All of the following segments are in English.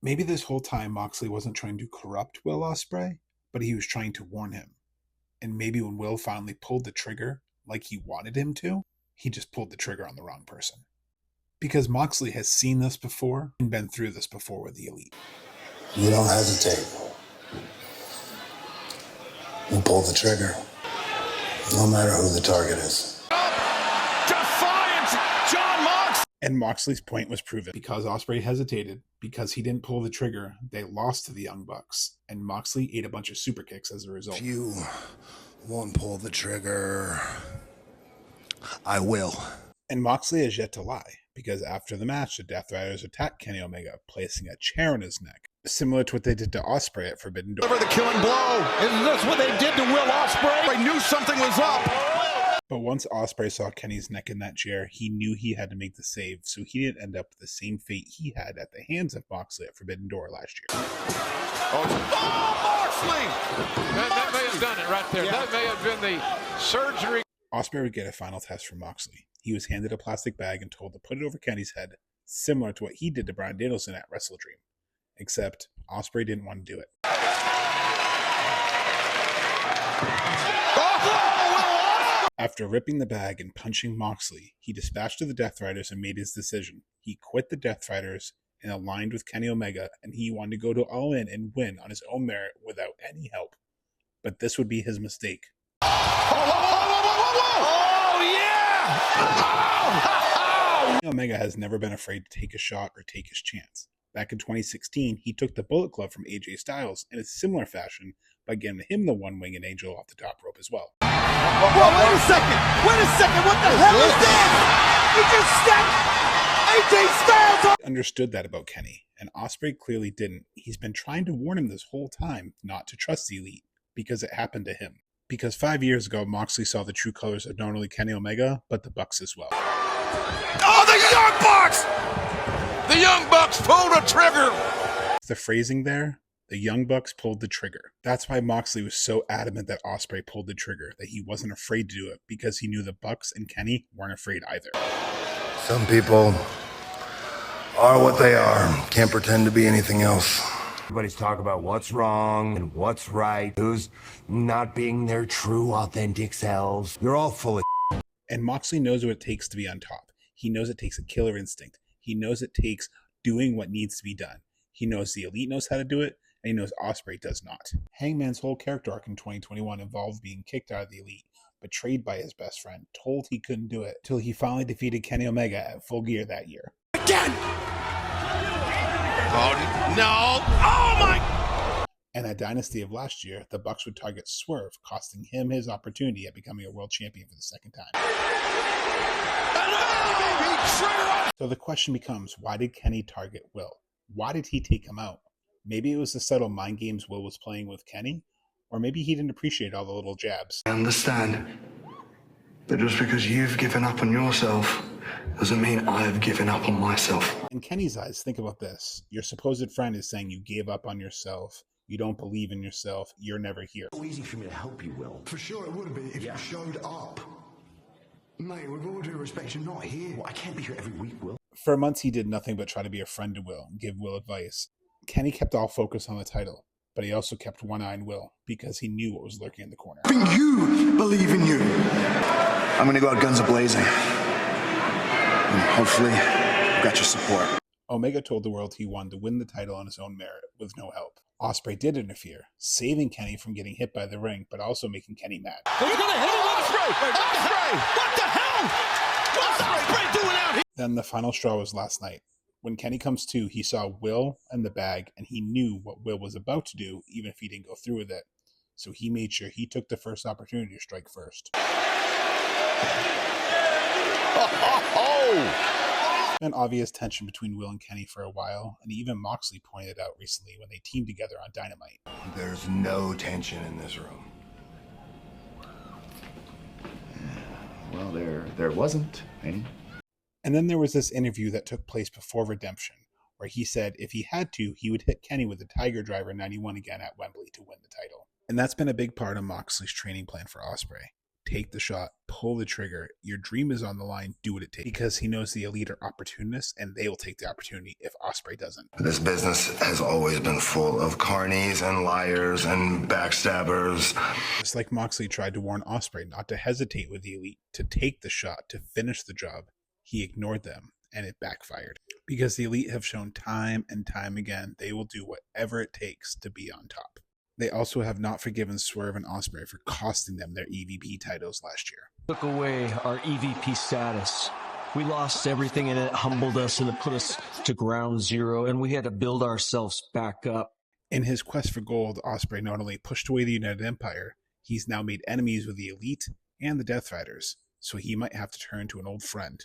Maybe this whole time Moxley wasn't trying to corrupt Will Ospreay, but he was trying to warn him. And maybe when Will finally pulled the trigger, like he wanted him to, he just pulled the trigger on the wrong person. Because Moxley has seen this before and been through this before with the Elite. You don't hesitate. You pull the trigger, no matter who the target is. Defiance, John Mox! And Moxley's point was proven. Because Ospreay hesitated, because he didn't pull the trigger, they lost to the Young Bucks, and Moxley ate a bunch of super kicks as a result. If you won't pull the trigger, I will. And Moxley has yet to lie, because after the match, the Deathriders attacked Kenny Omega, placing a chair on his neck, similar to what they did to Ospreay at Forbidden Door. Deliver the killing blow. Isn't this what they did to Will Ospreay? They knew something was up. But once Ospreay saw Kenny's neck in that chair, he knew he had to make the save, so he didn't end up with the same fate he had at the hands of Moxley at Forbidden Door last year. Moxley! That may have done it right there. Yeah. That may have been the surgery. Ospreay would get a final test from Moxley. He was handed a plastic bag and told to put it over Kenny's head, similar to what he did to Bryan Danielson at Wrestle Dream. Except, Ospreay didn't want to do it. After ripping the bag and punching Moxley, he dispatched to the Deathriders and made his decision. He quit the Deathriders and aligned with Kenny Omega, and he wanted to go to All In and win on his own merit without any help. But this would be his mistake. Kenny Omega has never been afraid to take a shot or take his chance. Back in 2016, he took the Bullet Club from AJ Styles in a similar fashion by giving him the one-winged angel off the top rope as well. Whoa, wait a second! Wait a second! What the hell is this? He just stepped AJ Styles on. Understood that about Kenny, and Ospreay clearly didn't. He's been trying to warn him this whole time not to trust the Elite, because it happened to him. Because 5 years ago, Moxley saw the true colors of not only Kenny Omega, but the Bucks as well. Oh, the Young Bucks! The Young Bucks pulled a trigger! The phrasing there, the Young Bucks pulled the trigger. That's why Moxley was so adamant that Ospreay pulled the trigger, that he wasn't afraid to do it, because he knew the Bucks and Kenny weren't afraid either. Some people are what they are. Can't pretend to be anything else. Everybody's talking about what's wrong and what's right, who's not being their true, authentic selves. You're all full of And Moxley knows what it takes to be on top. He knows it takes a killer instinct. He knows it takes doing what needs to be done. He knows the Elite knows how to do it, and he knows Ospreay does not. Hangman's whole character arc in 2021 involved being kicked out of the Elite, betrayed by his best friend, told he couldn't do it, till he finally defeated Kenny Omega at Full Gear that year. Again! Oh, no! Oh, my! And at Dynasty of last year, the Bucks would target Swerve, costing him his opportunity at becoming a world champion for the second time. So the question becomes, why did Kenny target Will? Why did he take him out? Maybe it was the subtle mind games Will was playing with Kenny, or maybe he didn't appreciate all the little jabs. I understand, but just because you've given up on yourself doesn't mean I've given up on myself. In Kenny's eyes, think about this. Your supposed friend is saying you gave up on yourself, you don't believe in yourself, you're never here. so easy for me to help you, Will. For sure it would be if you showed up. Mate, with all due respect, you're not here. Well, I can't be here every week, Will. For months, he did nothing but try to be a friend to Will and give Will advice. Kenny kept all focus on the title, but he also kept one eye on Will because he knew what was lurking in the corner. You believe in you. I'm gonna go out guns a-blazing. And hopefully, I've got your support. Omega told the world he wanted to win the title on his own merit with no help. Ospreay did interfere, saving Kenny from getting hit by the ring, but also making Kenny mad. He's gonna hit him, Ospreay! Ospreay! What the hell? What's Ospreay doing out here? Then the final straw was last night. When Kenny comes to, he saw Will and the bag, and he knew what Will was about to do, even if he didn't go through with it. So he made sure he took the first opportunity to strike first. An obvious tension between Will and Kenny for a while, and even Moxley pointed it out recently when they teamed together on Dynamite. There's no tension in this room. Well, there wasn't any. And then there was this interview that took place before Redemption, where he said if he had to, he would hit Kenny with the Tiger Driver 91 again at Wembley to win the title. And that's been a big part of Moxley's training plan for Ospreay. take the shot, pull the trigger. Your dream is on the line, do what it takes. Because he knows the Elite are opportunists, and they will take the opportunity if Ospreay doesn't. This business has always been full of carnies and liars and backstabbers. Just like Moxley tried to warn Ospreay not to hesitate with the Elite, to take the shot, to finish the job, he ignored them, and it backfired. Because the Elite have shown time and time again they will do whatever it takes to be on top. They also have not forgiven Swerve and Ospreay for costing them their EVP titles last year. Took away our EVP status. We lost everything, and it humbled us, and it put us to ground zero, and we had to build ourselves back up. In his quest for gold, Ospreay not only pushed away the United Empire, he's now made enemies with the Elite and the Deathriders, so he might have to turn to an old friend.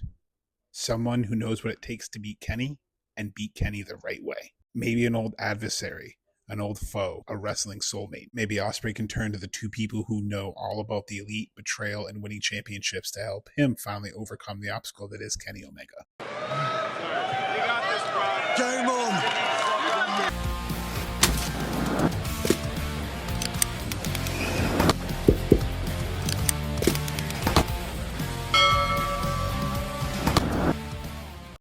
Someone who knows what it takes to beat Kenny, and beat Kenny the right way. Maybe an old adversary, an old foe, a wrestling soulmate. Maybe Ospreay can turn to the two people who know all about the Elite, betrayal, and winning championships to help him finally overcome the obstacle that is Kenny Omega. Game over.